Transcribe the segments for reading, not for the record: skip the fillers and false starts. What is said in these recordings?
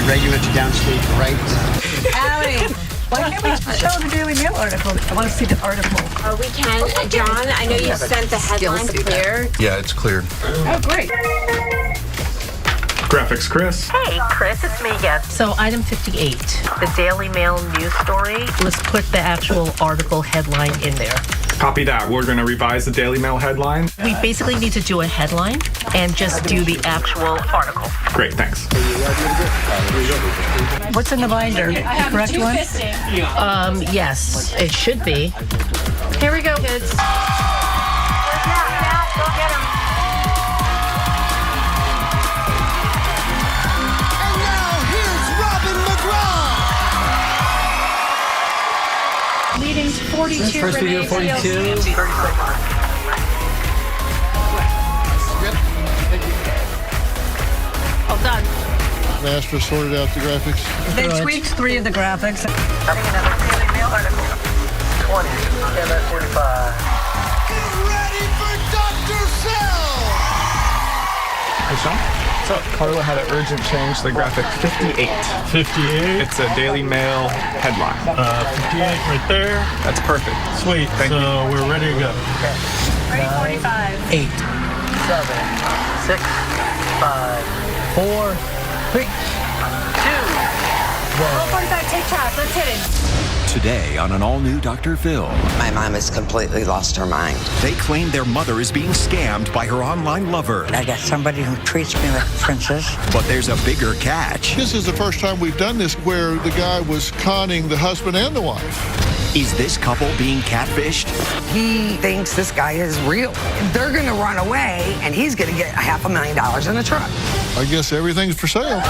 regular to downstate, right? Howdy. Why can't we show the Daily Mail article? I want to see the article. Oh, we can. John, I know you sent the headline clear. Yeah, it's cleared. Oh, great. Graphics, Chris. Hey, Chris, it's me again. So item 58, The Daily Mail news story. let's put the actual article headline in there. Copy that. We're going to revise the Daily Mail headline. We basically need to do a headline and just do the actual article. Great, thanks. What's in the binder? The correct one? Yes, it should be. Here we go, kids. Now, go get him. And now here's Robin McGraw. Leading's 42. First video, 42. All done. Master sorted out the graphics. They tweaked 3 of the graphics. Another Daily Mail article. 20, MS-45. Get ready for Dr. Phil. Hey, Sean. So Carla had an urgent change to the graphic 58. 58. It's a Daily Mail headline. 58 right there. That's perfect. Sweet. Thank you. We're ready to go. Ready, 45. 8, 7, 6, 5, 4, 3. 2. Oh, 45, take charge. Let's hit it. Today on an all-new Dr. Phil. My mom has completely lost her mind. They claim their mother is being scammed by her online lover. I got somebody who treats me like a princess. But there's a bigger catch. This is the first time we've done this where the guy was conning the husband and the wife. Is this couple being catfished? He thinks this guy is real. They're going to run away, and he's going to get $500,000 in a truck. I guess everything's for sale.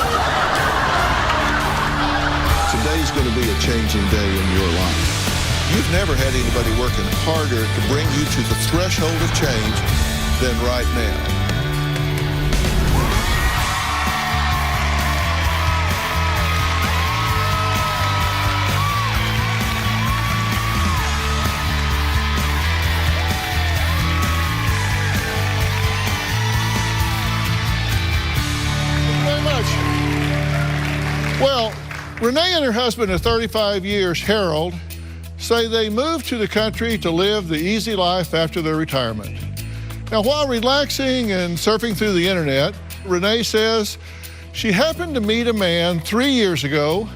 Today's going to be a changing day in your life. You've never had anybody working harder to bring you to the threshold of change than right now. Thank you very much. Well, Renee and her husband of 35 years, Harold, say they moved to the country to live the easy life after their retirement. Now, while relaxing and surfing through the internet, Renee says she happened to meet a man 3 years ago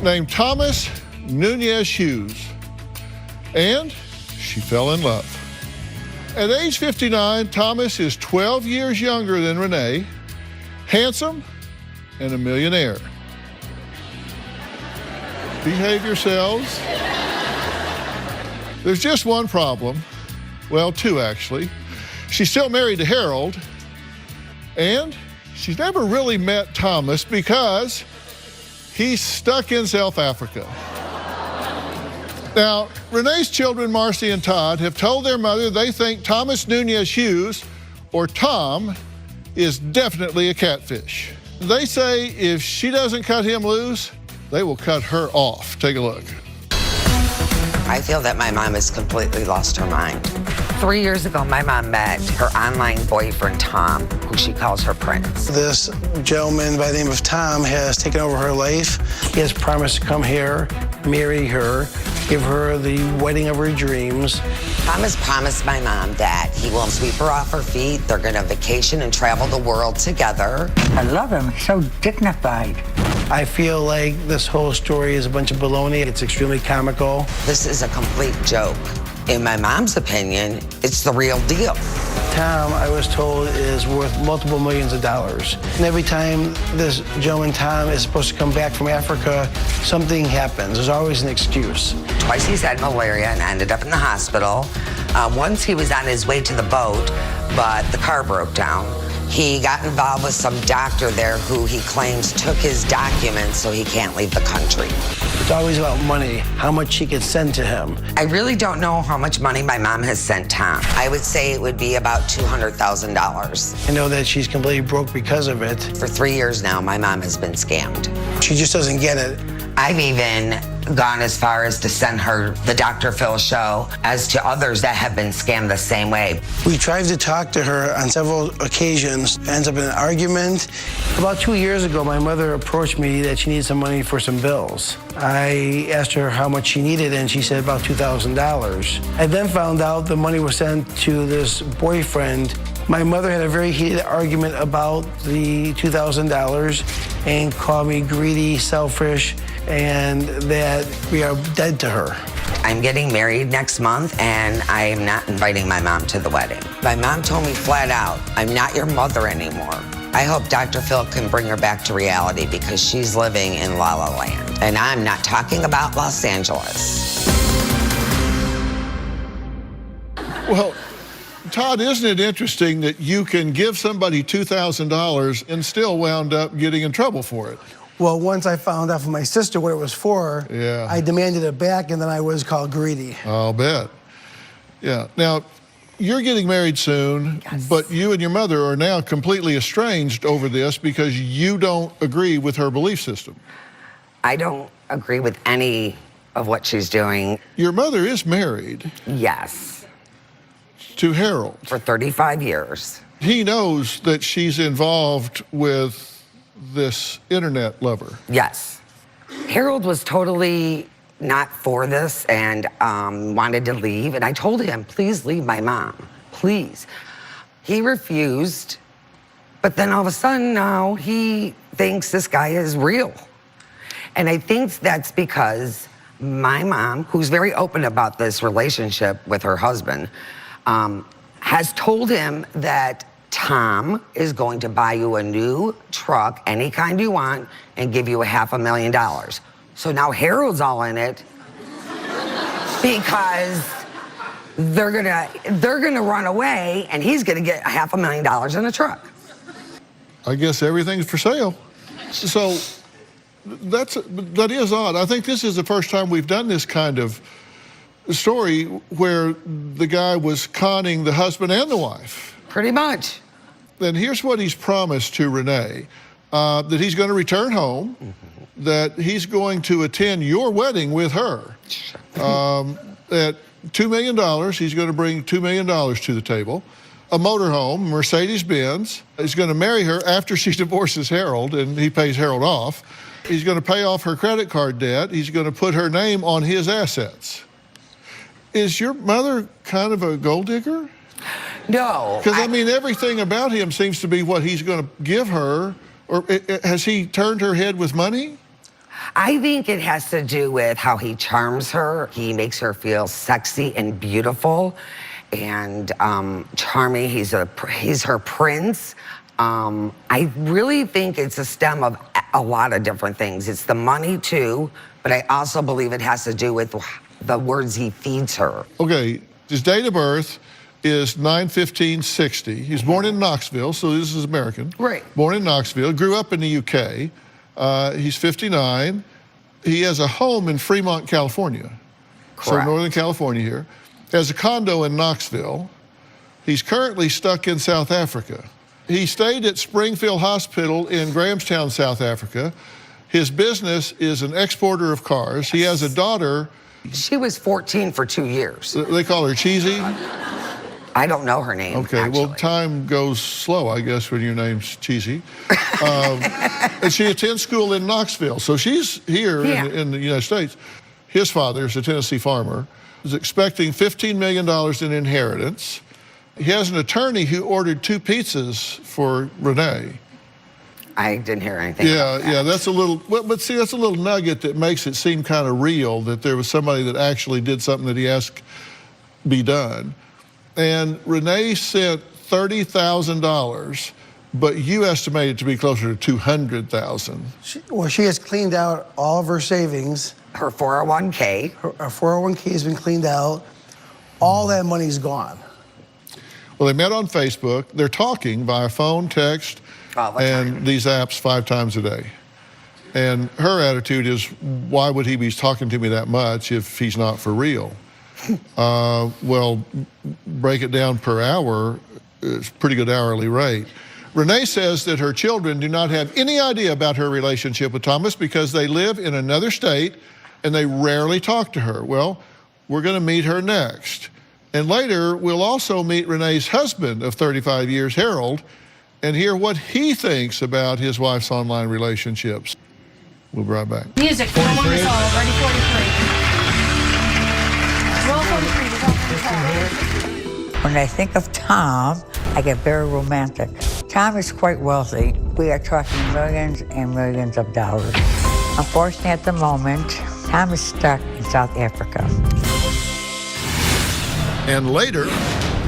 named Thomas Nunez Hughes, and she fell in love. At age 59, Thomas is 12 years younger than Renee, handsome, and a millionaire. Behave yourselves. There's just one problem. Well, 2 actually. She's still married to Harold, and she's never really met Thomas because he's stuck in South Africa. Now, Renee's children, Marcy and Todd, have told their mother they think Thomas Nunez Hughes, or Tom, is definitely a catfish. They say if she doesn't cut him loose, they will cut her off. Take a look. I feel that my mom has completely lost her mind. 3 years ago, my mom met her online boyfriend, Tom, who she calls her prince. This gentleman by the name of Tom has taken over her life. He has promised to come here, marry her, give her the wedding of her dreams. Tom has promised my mom that he will sweep her off her feet. They're going to vacation and travel the world together. I love him. He's so dignified. I feel like this whole story is a bunch of baloney. It's extremely comical. This is a complete joke. In my mom's opinion, it's the real deal. Tom, I was told, is worth multiple millions of dollars. And every time this gentleman, Tom, is supposed to come back from Africa, something happens. There's always an excuse. Twice he's had malaria and ended up in the hospital. Once he was on his way to the boat, but the car broke down. He got involved with some doctor there who he claims took his documents so he can't leave the country. It's always about money, how much she could send to him. I really don't know how much money my mom has sent Tom. I would say it would be about $200,000. I know that she's completely broke because of it. For 3 years now, my mom has been scammed. She just doesn't get it. I've even gone as far as to send her the Dr. Phil show, as to others that have been scammed the same way. We tried to talk to her on several occasions, ends up in an argument. About 2 years ago, my mother approached me that she needed some money for some bills. I asked her how much she needed, and she said about $2,000. I then found out the money was sent to this boyfriend. My mother had a very heated argument about the $2,000 and called me greedy, selfish, and that we are dead to her. I'm getting married next month, and I am not inviting my mom to the wedding. My mom told me flat out, I'm not your mother anymore. I hope Dr. Phil can bring her back to reality because she's living in La La Land. And I'm not talking about Los Angeles. Well, Todd, isn't it interesting that you can give somebody $2,000 and still wound up getting in trouble for it? Well, once I found out from my sister what it was for, I demanded it back, and then I was called greedy. I'll bet. Yeah. Now, you're getting married soon, but you and your mother are now completely estranged over this because you don't agree with her belief system. I don't agree with any of what she's doing. Your mother is married. Yes. To Harold. For 35 years. He knows that she's involved with this internet lover. Yes. Harold was totally not for this and wanted to leave. And I told him, please leave my mom, please. He refused. But then all of a sudden now he thinks this guy is real. And I think that's because my mom, who's very open about this relationship with her husband, has told him that Tom is going to buy you a new truck, any kind you want, and give you $500,000. So now Harold's all in it because they're gonna run away, and he's gonna get $500,000 in a truck. I guess everything's for sale. So that is odd. I think this is the first time we've done this kind of story where the guy was conning the husband and the wife. Pretty much. And here's what he's promised to Renee, that he's going to return home, that he's going to attend your wedding with her. At $2 million, he's going to bring $2 million to the table. A motorhome, Mercedes-Benz. He's going to marry her after she divorces Harold, and he pays Harold off. He's going to pay off her credit card debt. He's going to put her name on his assets. Is your mother kind of a gold digger? No. Because, I mean, everything about him seems to be what he's going to give her. Or has he turned her head with money? I think it has to do with how he charms her. He makes her feel sexy and beautiful and charming. He's her prince. I really think it's a stem of a lot of different things. It's the money, too, but I also believe it has to do with the words he feeds her. Okay, his date of birth is 9/15/60. He's born in Knoxville, so this is American. Right. Born in Knoxville, grew up in the UK. He's 59. He has a home in Fremont, California. Correct. So Northern California here. Has a condo in Knoxville. He's currently stuck in South Africa. He stayed at Springfield Hospital in Grahamstown, South Africa. His business is an exporter of cars. He has a daughter. She was 14 for 2 years. They call her Cheesy? I don't know her name, Okay, actually. well, time goes slow, I guess, when your name's Cheesy. And she attends school in Knoxville, so she's here in the United States. His father is a Tennessee farmer, is expecting $15 million in inheritance. He has an attorney who ordered 2 pizzas for Renee. I didn't hear anything about that. Yeah, that's a little, but see, that's a little nugget that makes it seem kind of real, that there was somebody that actually did something that he asked be done. And Renee sent $30,000, but you estimate it to be closer to $200,000. Well, she has cleaned out all of her savings. Her 401k. Her 401k has been cleaned out. All that money's gone. Well, they met on Facebook. They're talking via phone, text, and these apps 5 times a day. And her attitude is, why would he be talking to me that much if he's not for real? Well, break it down per hour, it's a pretty good hourly rate. Renee says that her children do not have any idea about her relationship with Thomas because they live in another state and they rarely talk to her. Well, we're going to meet her next. And later, we'll also meet Renee's husband of 35 years, Harold, and hear what he thinks about his wife's online relationships. We'll be right back. Music, 4-1 resolve, ready 43. Roll 43, When I think of Tom, I get very romantic. Tom is quite wealthy. We are talking millions and millions of dollars. Unfortunately, at the moment, Tom is stuck in South Africa. And later,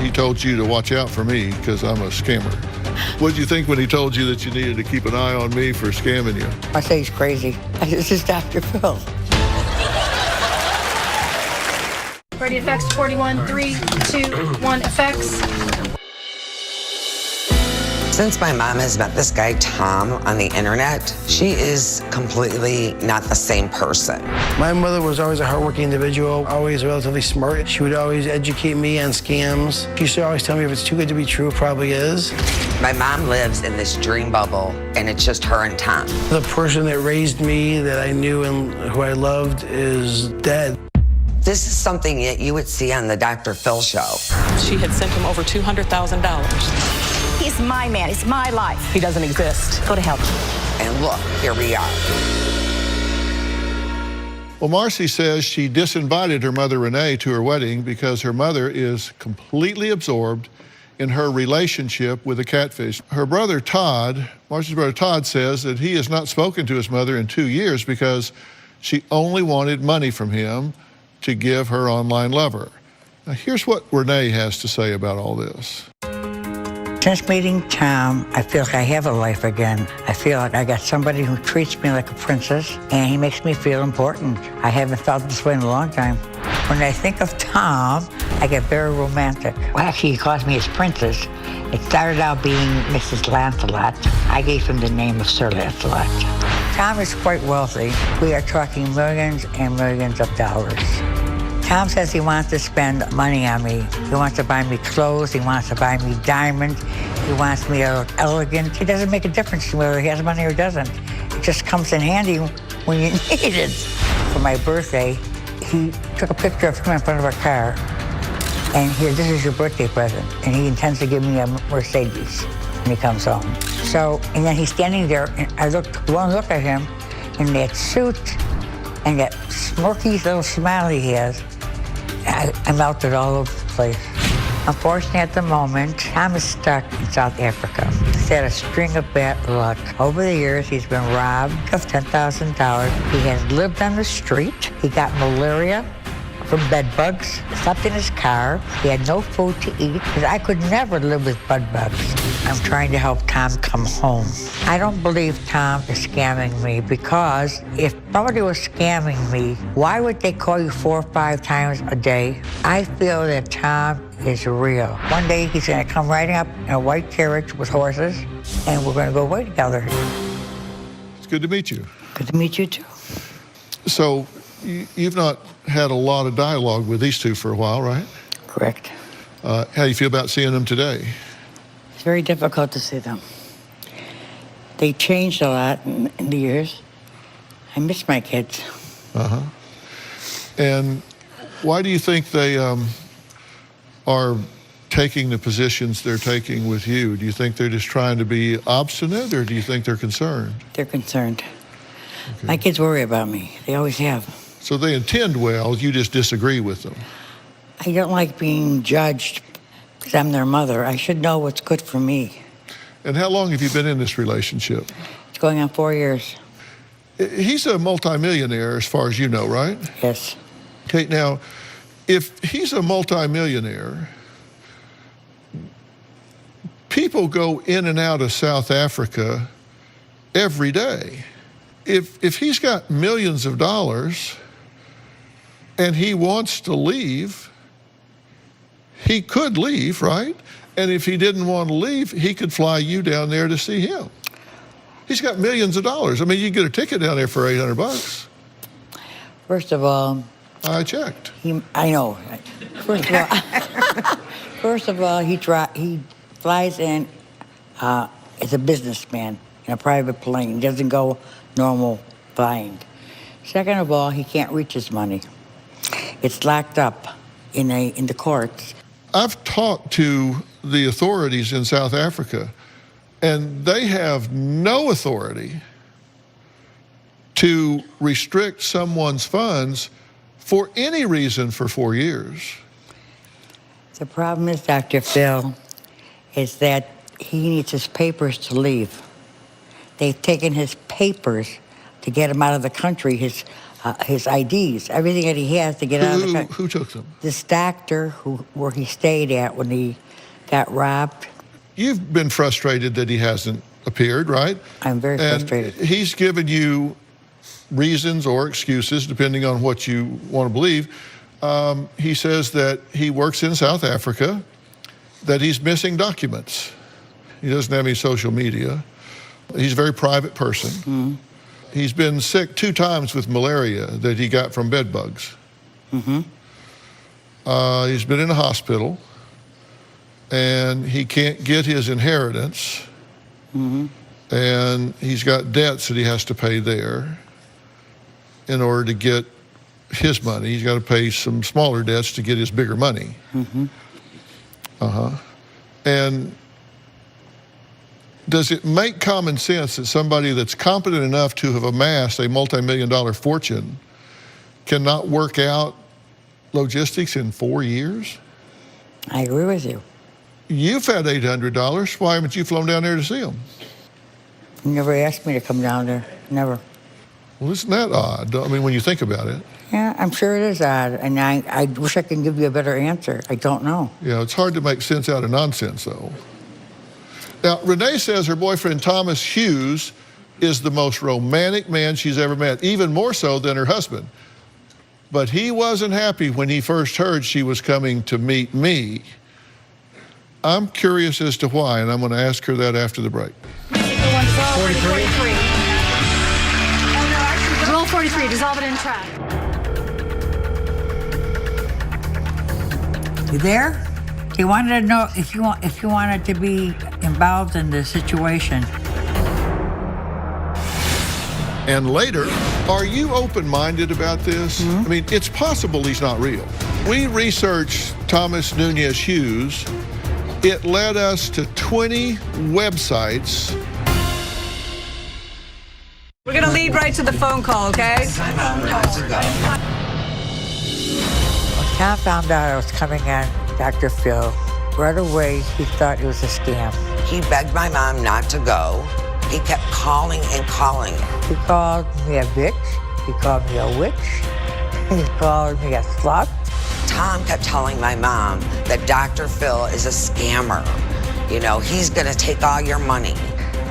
he told you to watch out for me because I'm a scammer. What did you think when he told you that you needed to keep an eye on me for scamming you? I say he's crazy. This is Dr. Phil. Ready, effects, 41, 3, 2, 1, effects. Since my mom has met this guy, Tom, on the internet, she is completely not the same person. My mother was always a hardworking individual, always relatively smart. She would always educate me on scams. She used to always tell me if it's too good to be true, it probably is. My mom lives in this dream bubble, and it's just her and Tom. The person that raised me, that I knew and who I loved, is dead. This is something that you would see on the Dr. Phil show. She had sent him over $200,000. He's my man, it's my life. He doesn't exist. Go to hell. And look, here we are. Well, Marcy says she disinvited her mother, Renee, to her wedding because her mother is completely absorbed in her relationship with the catfish. Her brother, Todd, Marcy's brother, Todd, says that he has not spoken to his mother in 2 years because she only wanted money from him to give her online lover. Now, here's what Renee has to say about all this. Since meeting Tom, I feel like I have a life again. I feel like I got somebody who treats me like a princess, and he makes me feel important. I haven't felt this way in a long time. When I think of Tom, I get very romantic. Well, actually, he calls me his princess. It started out being Mrs. Lancelot. I gave him the name of Sir Lancelot. Tom is quite wealthy. We are talking millions and millions of dollars. Tom says he wants to spend money on me. He wants to buy me clothes. He wants to buy me diamonds. He wants me to look elegant. It doesn't make a difference whether he has money or doesn't. It just comes in handy when you need it. For my birthday, he took a picture of him in front of our car. And here, this is your birthday present. And he intends to give me a Mercedes when he comes home. So, and then he's standing there, and I looked one look at him in that suit and that smirky little smile he has. I melted all over the place. Unfortunately, at the moment, Tom is stuck in South Africa. He's had a string of bad luck. Over the years, he's been robbed of $10,000. He has lived on the street. He got malaria from bed bugs. Slept in his car. He had no food to eat because I could never live with bed bugs. I'm trying to help Tom come home. I don't believe Tom is scamming me because if somebody was scamming me, why would they call you 4 or 5 times a day? I feel that Tom is real. One day he's going to come riding up in a white carriage with horses, and we're going to go away together. It's good to meet you. Good to meet you, too. So you've not had a lot of dialogue with these two for a while, right? Correct. How do you feel about seeing them today? It's very difficult to see them. They changed a lot in the years. I miss my kids. Uh-huh. And why do you think they are taking the positions they're taking with you? Do you think they're just trying to be obstinate, or do you think they're concerned? They're concerned. Okay. My kids worry about me. They always have. So they intend well, you just disagree with them. I don't like being judged because I'm their mother. I should know what's good for me. And how long have you been in this relationship? It's going on 4 years. He's a multimillionaire as far as you know, right? Yes. Okay, now, if he's a multimillionaire, people go in and out of South Africa every day. If he's got millions of dollars and he wants to leave, he could leave, right? And if he didn't want to leave, he could fly you down there to see him. He's got millions of dollars. I mean, you get a ticket down there for $800. First of all, I checked. I know. First of all, he flies in as a businessman in a private plane. He doesn't go normal flying. Second of all, he can't reach his money. It's locked up in the courts. I've talked to the authorities in South Africa, and they have no authority to restrict someone's funds for any reason for 4 years. The problem is, Dr. Phil, is that he needs his papers to leave. They've taken his papers to get him out of the country, his IDs, everything that he has to get out of the country. Who took them? This doctor where he stayed at when he got robbed. You've been frustrated that he hasn't appeared, right? I'm very frustrated. He's given you reasons or excuses, depending on what you want to believe. He says that he works in South Africa, that he's missing documents. He doesn't have any social media. He's a very private person. Mm-hmm. He's been sick 2 times with malaria that he got from bed bugs. Mm-hmm. He's been in a hospital, and he can't get his inheritance. Mm-hmm. And he's got debts that he has to pay there in order to get his money. He's got to pay some smaller debts to get his bigger money. Mm-hmm. And does it make common sense that somebody that's competent enough to have amassed a multi-million-dollar fortune cannot work out logistics in 4 years? I agree with you. You've had $800. Why haven't you flown down there to see him? You never asked me to come down there. Never. Well, isn't that odd? I mean, when you think about it. Yeah, I'm sure it is odd, and I wish I could give you a better answer. I don't know. Yeah, it's hard to make sense out of nonsense, though. Now, Renee says her boyfriend, Thomas Hughes, is the most romantic man she's ever met, even more so than her husband. But he wasn't happy when he first heard she was coming to meet me. I'm curious as to why, and I'm going to ask her that after the break. 43. Roll 43, dissolve it in track. You there? He wanted to know if you wanted to be involved in the situation. And later, are you open-minded about this? Mm-hmm. I mean, it's possible he's not real. We researched Thomas Nunez Hughes. It led us to 20 websites. We're going to lead right to the phone call, okay? Tom found out I was coming on Dr. Phil. Right away, he thought it was a scam. He begged my mom not to go. He kept calling and calling. He called me a bitch. He called me a witch. He called me a slut. Tom kept telling my mom that Dr. Phil is a scammer. You know, he's gonna take all your money.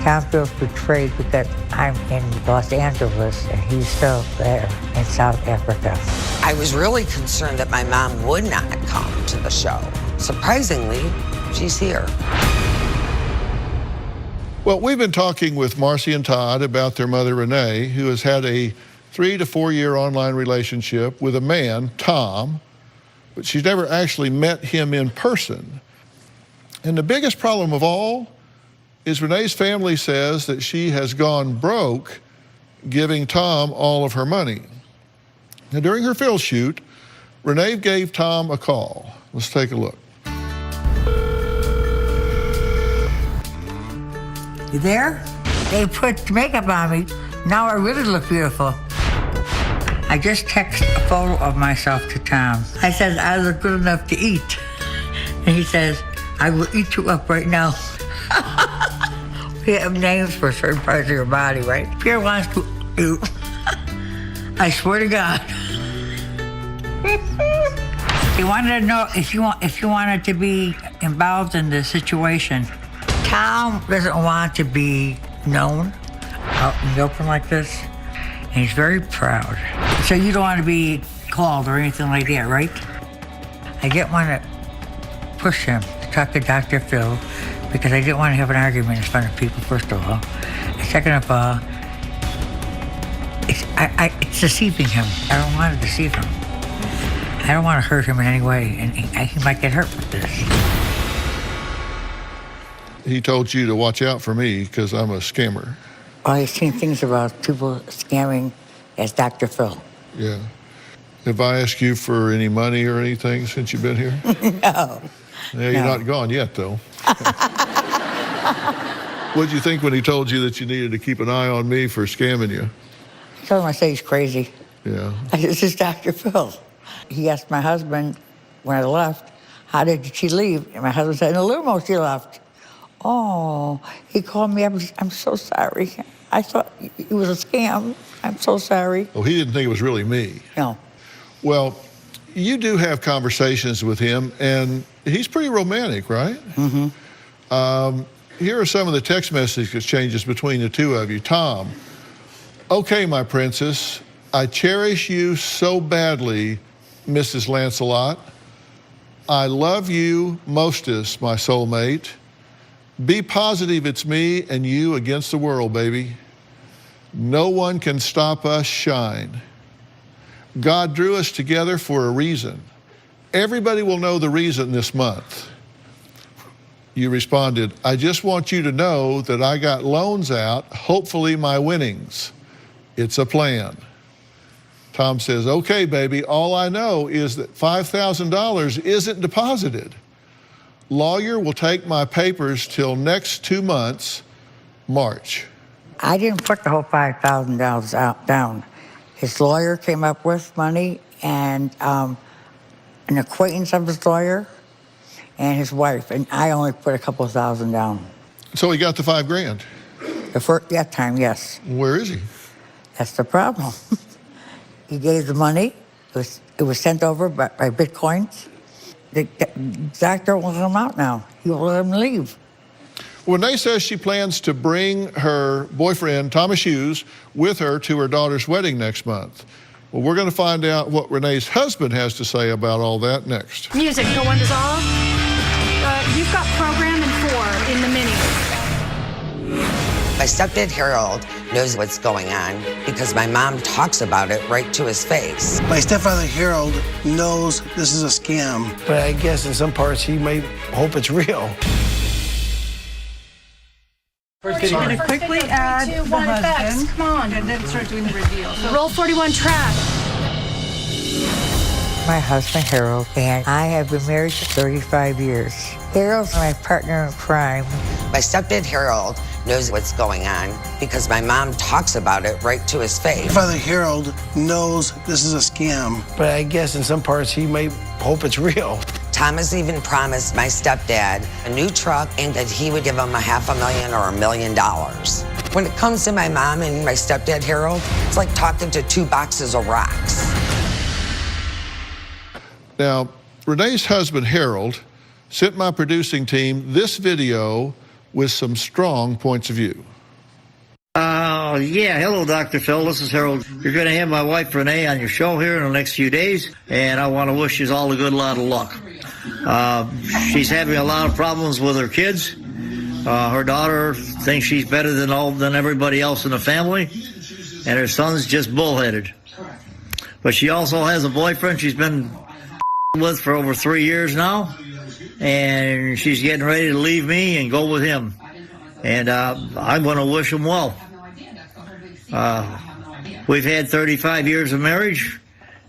Tom feels betrayed because I'm in Los Angeles and he's still there in South Africa. I was really concerned that my mom would not come to the show. Surprisingly, she's here. Well, we've been talking with Marcy and Todd about their mother, Renee, who has had a 3 to 4 year online relationship with a man, Tom, but she's never actually met him in person. And the biggest problem of all is Renee's family says that she has gone broke giving Tom all of her money. Now, during her Phil shoot, Renee gave Tom a call. Let's take a look. You there? They put makeup on me. Now I really look beautiful. I just texted a photo of myself to Tom. I said, I look good enough to eat. And he says, I will eat you up right now. We have names for certain parts of your body, right? Pierre wants to eat. I swear to God. He wanted to know if you wanted to be involved in the situation. Tom doesn't want to be known out in the open like this, and he's very proud. So you don't want to be called or anything like that, right? I didn't want to push him to talk to Dr. Phil because I didn't want to have an argument in front of people, first of all. And second of all, it's deceiving him. I don't want to deceive him. I don't want to hurt him in any way, and he might get hurt with this. He told you to watch out for me because I'm a scammer. Well, I've seen things about people scamming as Dr. Phil. Yeah. Have I asked you for any money or anything since you've been here? No. Yeah, you're not gone yet, though. What did you think when he told you that you needed to keep an eye on me for scamming you? I told him I said he's crazy. Yeah. This is Dr. Phil. He asked my husband when I left, how did she leave? And my husband said, in a limo she left. Oh, he called me up and said, I'm so sorry. I thought it was a scam. I'm so sorry. Oh, he didn't think it was really me. No. Well, you do have conversations with him, and he's pretty romantic, right? Mm-hmm. Here are some of the text message exchanges between the two of you. Tom, okay, my princess, I cherish you so badly, Mrs. Lancelot. I love you mostest, my soulmate. Be positive, it's me and you against the world, baby. No one can stop us shine. God drew us together for a reason. Everybody will know the reason this month. You responded, I just want you to know that I got loans out, hopefully my winnings. It's a plan. Tom says, okay, baby, all I know is that $5,000 isn't deposited. Lawyer will take my papers till next 2 months, March. I didn't put the whole $5,000 out down. His lawyer came up with money, and an acquaintance of his lawyer and his wife, and I only put a couple $1,000 down. So he got the $5,000? That time, yes. Where is he? That's the problem. He gave the money. It was sent over by Bitcoins. The doctor won't let him out now. He won't let him leave. Renee says she plans to bring her boyfriend, Thomas Hughes, with her to her daughter's wedding next month. Well, we're going to find out what Renee's husband has to say about all that next. Music, no one dissolve. You've got program and 4 in the mini. My stepdad Harold knows what's going on because my mom talks about it right to his face. My stepfather Harold knows this is a scam, but I guess in some parts he might hope it's real. We're going to quickly add the husband. Come on. And then start doing the reveal. So Roll 41 track. My husband, Harold, and I have been married for 35 years. Harold's my partner in crime. My stepdad Harold knows what's going on because my mom talks about it right to his face. Father Harold knows this is a scam, but I guess in some parts he might hope it's real. Thomas even promised my stepdad a new truck and that he would give him $500,000 or $1 million. When it comes to my mom and my stepdad Harold, it's like talking to 2 boxes of rocks. Now, Renee's husband, Harold, sent my producing team this video with some strong points of view. Yeah, hello, Dr. Phil. This is Harold. You're going to have my wife, Renee, on your show here in the next few days, and I want to wish you all a good lot of luck. She's having a lot of problems with her kids. Her daughter thinks she's better than everybody else in the family, and her son's just bullheaded. But she also has a boyfriend she's been with for over 3 years now, and she's getting ready to leave me and go with him. And I'm going to wish him well. We've had 35 years of marriage,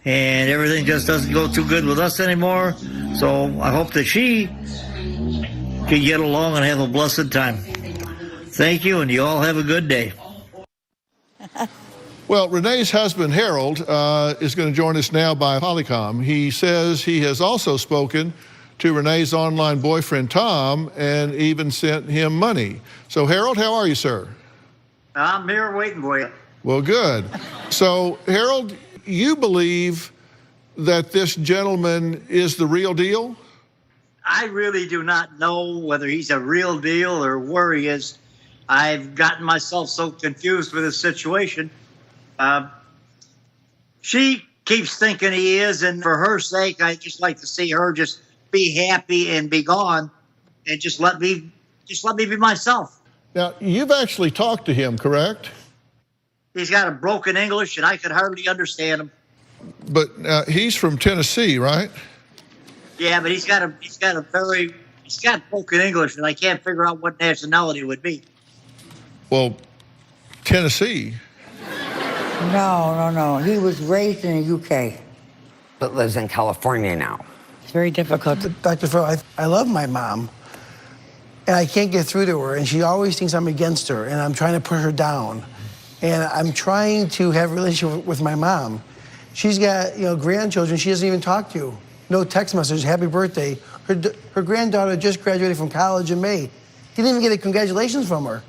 and everything just doesn't go too good with us anymore. So I hope that she can get along and have a blessed time. Thank you, and you all have a good day. Well, Renee's husband, Harold, is going to join us now by Polycom. He says he has also spoken to Renee's online boyfriend, Tom, and even sent him money. So, Harold, how are you, sir? I'm here waiting for you. Well, good. So, Harold, you believe that this gentleman is the real deal? I really do not know whether he's a real deal or where he is. I've gotten myself so confused with this situation. She keeps thinking he is, and for her sake, I just like to see her just be happy and be gone, and just let me be myself. Now, you've actually talked to him, correct? He's got a broken English, and I could hardly understand him. But he's from Tennessee, right? Yeah, but he's got broken English, and I can't figure out what nationality it would be. Well, Tennessee. No. He was raised in the UK. But lives in California now. It's very difficult. Dr. Phil, I love my mom, and I can't get through to her, and she always thinks I'm against her, and I'm trying to put her down. And I'm trying to have a relationship with my mom. She's got, grandchildren she doesn't even talk to. No text message, happy birthday. Her granddaughter just graduated from college in May. Didn't even get a congratulations from her.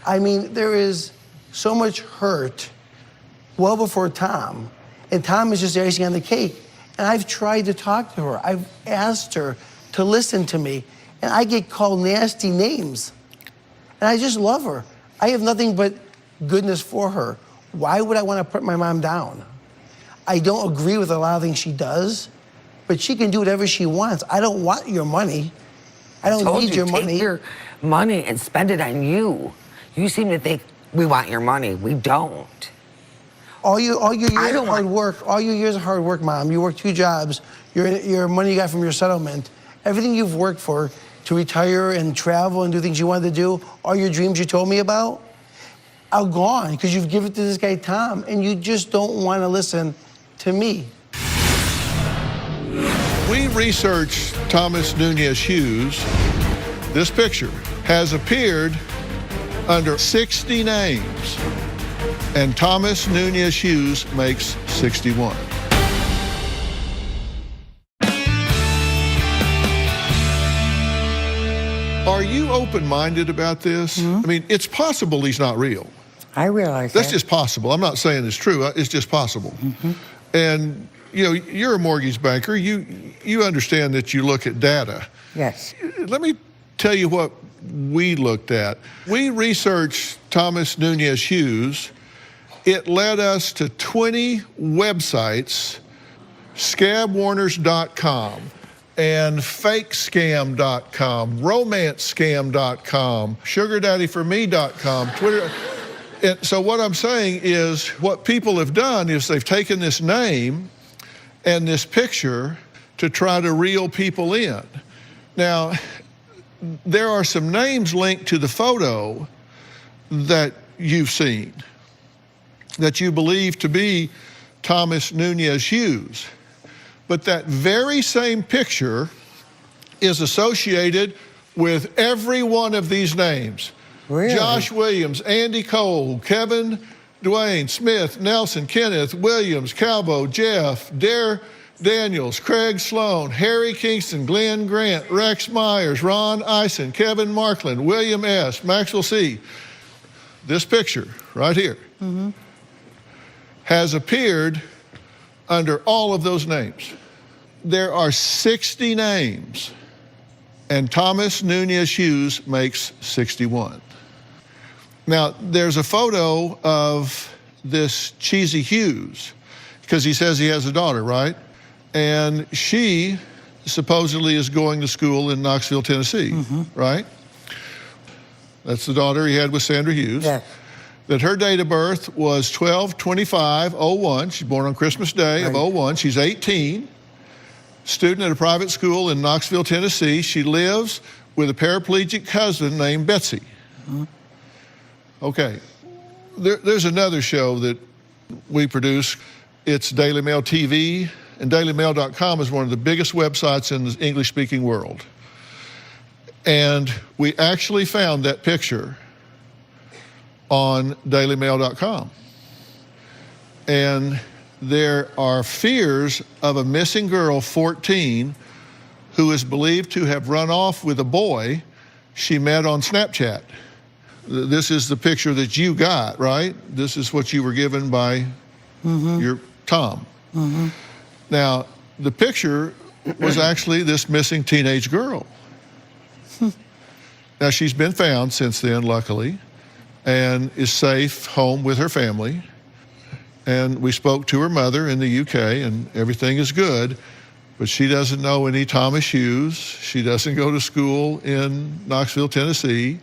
I mean, there is so much hurt well before Tom. And Tom is just the icing on the cake. And I've tried to talk to her. I've asked her to listen to me. And I get called nasty names. And I just love her. I have nothing but goodness for her. Why would I want to put my mom down? I don't agree with a lot of things she does, but she can do whatever she wants. I don't want your money. I don't need your money. Take your money and spend it on you. You seem to think we want your money. We don't. All your years of hard work, Mom. You worked 2 jobs. Your money you got from your settlement, everything you've worked for to retire and travel and do things you wanted to do, all your dreams you told me about, are gone because you've given it to this guy Tom, and you just don't want to listen to me. We researched Thomas Nunez Hughes. This picture has appeared under 60 names, and Thomas Nunez Hughes makes 61. Are you open-minded about this? I mean, it's possible he's not real. I realize That's that. just possible. I'm not saying it's true. It's just possible. And, you're a mortgage banker. You understand that you look at data. Yes. Let me tell you what we looked at. We researched Thomas Nunez Hughes. It led us to 20 websites, scabwarners.com and fakescam.com, romancescam.com, sugardaddyforme.com, Twitter. And so what I'm saying is what people have done is they've taken this name and this picture to try to reel people in. Now, there are some names linked to the photo that you've seen that you believe to be Thomas Nunez Hughes. But that very same picture is associated with every one of these names. Really? Josh Williams, Andy Cole, Kevin Dwayne, Smith, Nelson, Kenneth, Williams, Calvo, Jeff, Dare Daniels, Craig Sloan, Harry Kingston, Glenn Grant, Rex Myers, Ron Eisen, Kevin Markland, William S., Maxwell C. This picture right here has appeared under all of those names. There are 60 names, and Thomas Nunez Hughes makes 61. Now, there's a photo of this Cheesy Hughes, because he says he has a daughter, right? And she supposedly is going to school in Knoxville, Tennessee, right? That's the daughter he had with Sandra Hughes. Yes. That her date of birth was 12/25/01. She's born on Christmas Day of 01. She's 18, student at a private school in Knoxville, Tennessee. She lives with a paraplegic husband named Betsy. Okay, there's another show that we produce. It's Daily Mail TV, and dailymail.com is one of the biggest websites in the English-speaking world. And we actually found that picture on dailymail.com. And there are fears of a missing girl, 14, who is believed to have run off with a boy she met on Snapchat. This is the picture that you got, right? This is what you were given by your Tom. Now, the picture was actually this missing teenage girl. Now, she's been found since then, luckily, and is safe home with her family. And we spoke to her mother in the UK, and everything is good, but she doesn't know any Thomas Hughes. She doesn't go to school in Knoxville, Tennessee,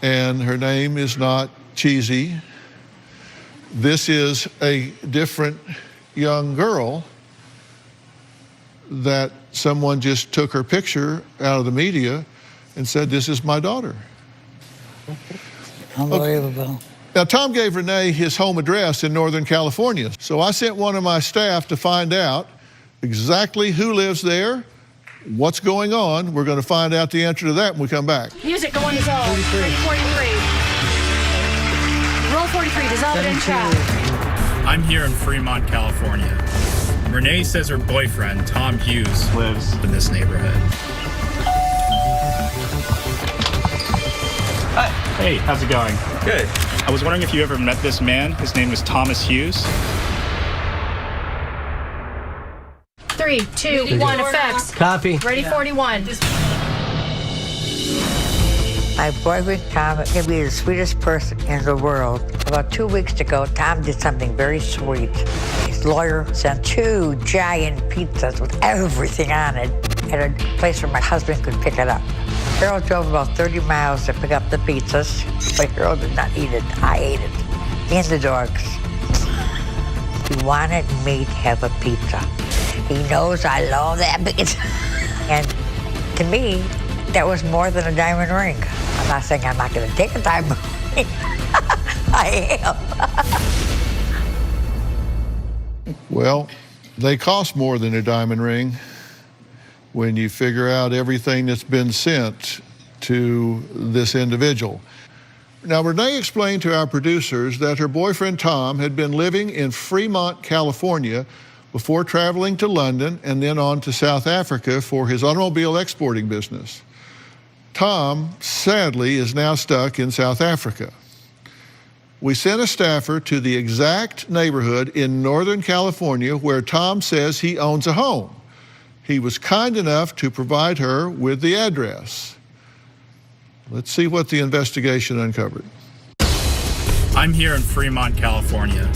and her name is not Cheesy. This is a different young girl that someone just took her picture out of the media and said, "This is my daughter." Unbelievable. Now, Tom gave Renee his home address in Northern California. So I sent one of my staff to find out exactly who lives there, what's going on. We're going to find out the answer to that when we come back. Music, go on dissolve. 43. Roll 43, dissolve it in trap. I'm here in Fremont, California. Renee says her boyfriend, Tom Hughes, lives in this neighborhood. Hi. Hey, how's it going? Good. I was wondering if you ever met this man. His name was Thomas Hughes. 3, 2, 1, effects. Copy. Ready, 41. My boyfriend Tom can be the sweetest person in the world. About 2 weeks ago, Tom did something very sweet. His lawyer sent 2 giant pizzas with everything on it at a place where my husband could pick it up. Harold drove about 30 miles to pick up the pizzas, but Harold did not eat it. I ate it. And the dogs. He wanted me to have a pizza. He knows I love that pizza. And to me, that was more than a diamond ring. I'm not saying I'm not going to take a diamond ring. I am. Well, they cost more than a diamond ring when you figure out everything that's been sent to this individual. Now, Renee explained to our producers that her boyfriend Tom had been living in Fremont, California before traveling to London and then on to South Africa for his automobile exporting business. Tom, sadly, is now stuck in South Africa. We sent a staffer to the exact neighborhood in Northern California where Tom says he owns a home. He was kind enough to provide her with the address. Let's see what the investigation uncovered. I'm here in Fremont, California.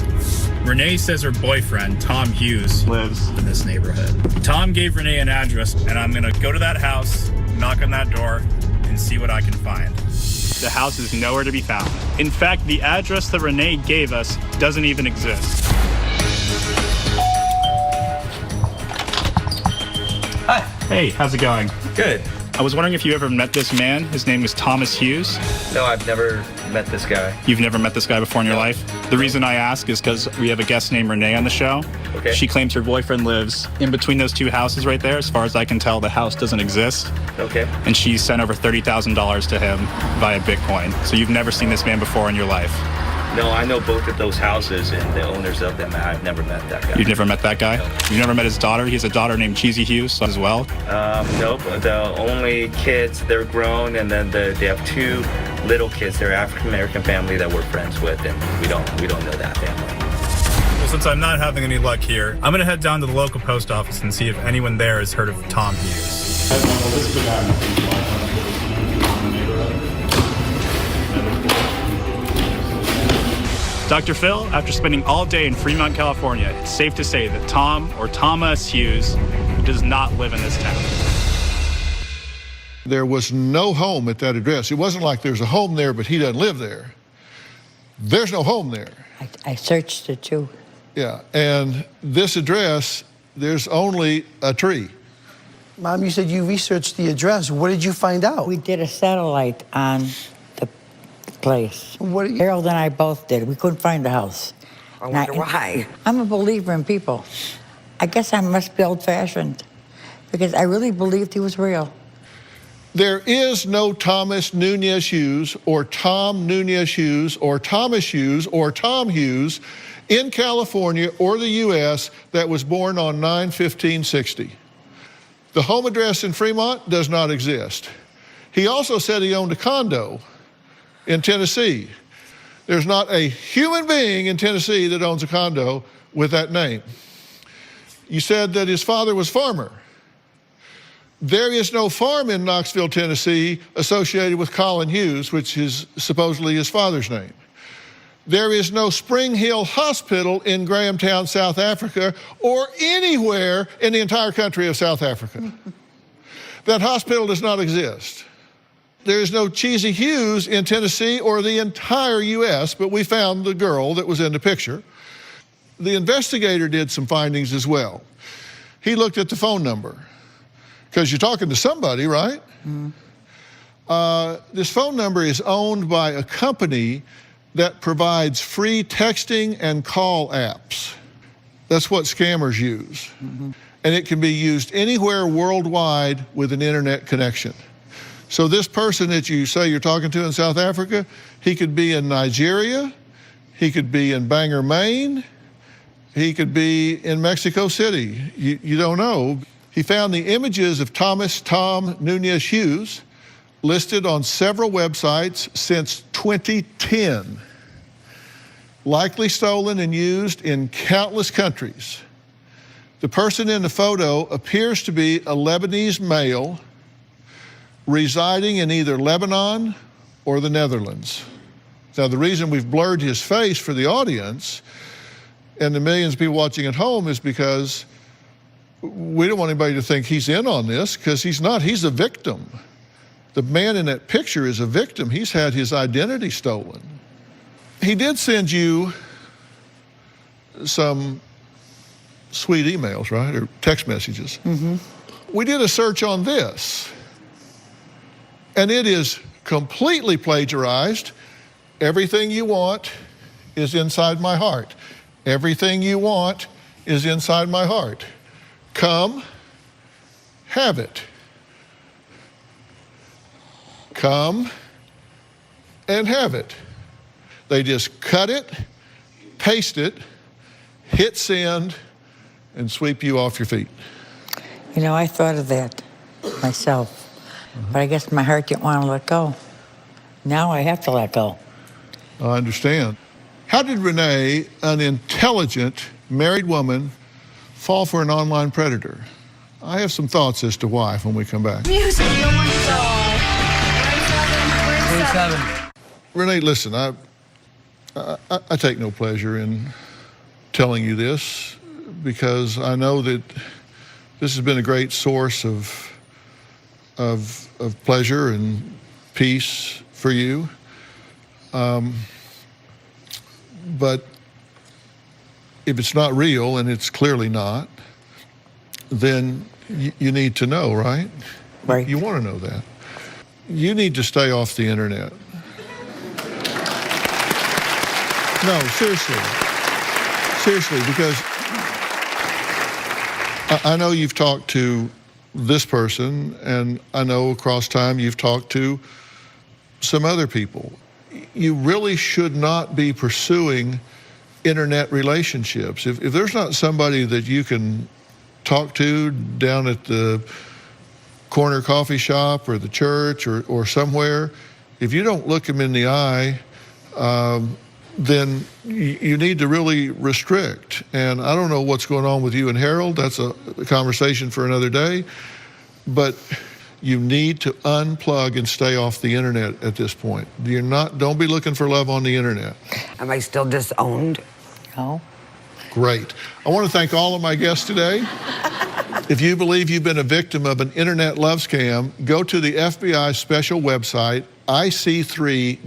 Renee says her boyfriend, Tom Hughes, lives in this neighborhood. Tom gave Renee an address, and I'm gonna go to that house, knock on that door, and see what I can find. The house is nowhere to be found. In fact, the address that Renee gave us doesn't even exist. Hi. Hey, how's it going? Good. I was wondering if you ever met this man. His name is Thomas Hughes. No, I've never met this guy. You've never met this guy before in your life? The reason I ask is because we have a guest named Renee on the show. Okay. She claims her boyfriend lives in between those 2 houses right there. As far as I can tell, the house doesn't exist. Okay. And she sent over $30,000 to him via Bitcoin. So you've never seen this man before in your life? No, I know both of those houses and the owners of them. I've never met that guy. You've never met that guy? No. You've never met his daughter? He has a daughter named Cheesy Hughes as well? Nope. The only kids, they're grown, and then they have 2 little kids. They're African-American family that we're friends with, and we don't know that family. Well, since I'm not having any luck here, I'm gonna head down to the local post office and see if anyone there has heard of Tom Hughes. Dr. Phil, after spending all day in Fremont, California, it's safe to say that Tom, or Thomas Hughes, does not live in this town. There was no home at that address. It wasn't like there's a home there, but he doesn't live there. There's no home there. I searched it too. Yeah, and this address, there's only a tree. Mom, you said you researched the address. What did you find out? We did a satellite on the place. Harold and I both did. We couldn't find the house. I wonder why. I'm a believer in people. I guess I must be old-fashioned because I really believed he was real. There is no Thomas Nunez Hughes or Tom Nunez Hughes or Thomas Hughes or Tom Hughes in California or the U.S. that was born on 9/15/60. The home address in Fremont does not exist. He also said he owned a condo in Tennessee. There's not a human being in Tennessee that owns a condo with that name. You said that his father was farmer. There is no farm in Knoxville, Tennessee associated with Colin Hughes, which is supposedly his father's name. There is no Spring Hill Hospital in Grahamtown, South Africa, or anywhere in the entire country of South Africa. That hospital does not exist. There is no Cheesy Hughes in Tennessee or the entire U.S., but we found the girl that was in the picture. The investigator did some findings as well. He looked at the phone number, because you're talking to somebody, right? This phone number is owned by a company that provides free texting and call apps. That's what scammers use. And it can be used anywhere worldwide with an internet connection. So this person that you say you're talking to in South Africa, he could be in Nigeria, he could be in Bangor, Maine, he could be in Mexico City. You don't know. He found the images of Tom Nunez Hughes listed on several websites since 2010. Likely stolen and used in countless countries. The person in the photo appears to be a Lebanese male residing in either Lebanon or the Netherlands. Now, the reason we've blurred his face for the audience and the millions of people watching at home is because we don't want anybody to think he's in on this, because he's not. He's a victim. The man in that picture is a victim. He's had his identity stolen. He did send you some sweet emails, right, or text messages. We did a search on this, and it is completely plagiarized. Everything you want is inside my heart. Everything you want is inside my heart. Come, have it. Come and have it. They just cut it, paste it, hit send, and sweep you off your feet. You know, I thought of that myself, but I guess my heart didn't want to let go. Now I have to let go. I understand. How did Renee, an intelligent married woman, fall for an online predator? I have some thoughts as to why when we come back. Music, no one saw. We're at 7. Renee, listen, I take no pleasure in telling you this, because I know that this has been a great source of pleasure and peace for you. But if it's not real, and it's clearly not, then you need to know, right? Right. You want to know that. You need to stay off the internet. No, seriously. Seriously, because I know you've talked to this person, and I know across time you've talked to some other people. You really should not be pursuing internet relationships. If there's not somebody that you can talk to down at the corner coffee shop or the church or somewhere, if you don't look them in the eye, then you need to really restrict. And I don't know what's going on with you and Harold. That's a conversation for another day. But you need to unplug and stay off the internet at this point. Don't be looking for love on the internet. Am I still disowned? No. Great. I want to thank all of my guests today. If you believe you've been a victim of an internet love scam, go to the FBI special website, ic3.gov.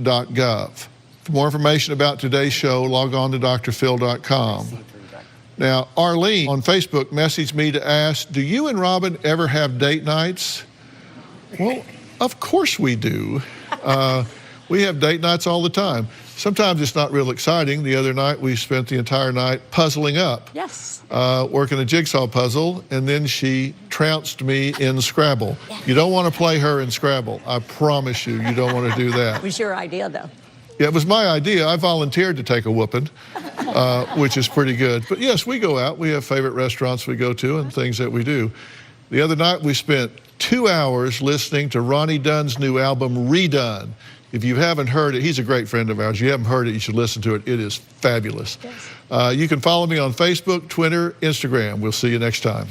For more information about today's show, log on to drphil.com. Now, Arlene on Facebook messaged me to ask, do you and Robin ever have date nights? Well, of course we do. We have date nights all the time. Sometimes it's not real exciting. The other night we spent the entire night puzzling up. Yes. Working a jigsaw puzzle, and then she trounced me in Scrabble. You don't want to play her in Scrabble. I promise you, you don't want to do that. It was your idea, though. Yeah, it was my idea. I volunteered to take a whooping, which is pretty good. But yes, we go out. We have favorite restaurants we go to and things that we do. The other night we spent 2 hours listening to Ronnie Dunn's new album, Redone. If you haven't heard it, he's a great friend of ours. If you haven't heard it, you should listen to it. It is fabulous. Yes. You can follow me on Facebook, Twitter, Instagram. We'll see you next time.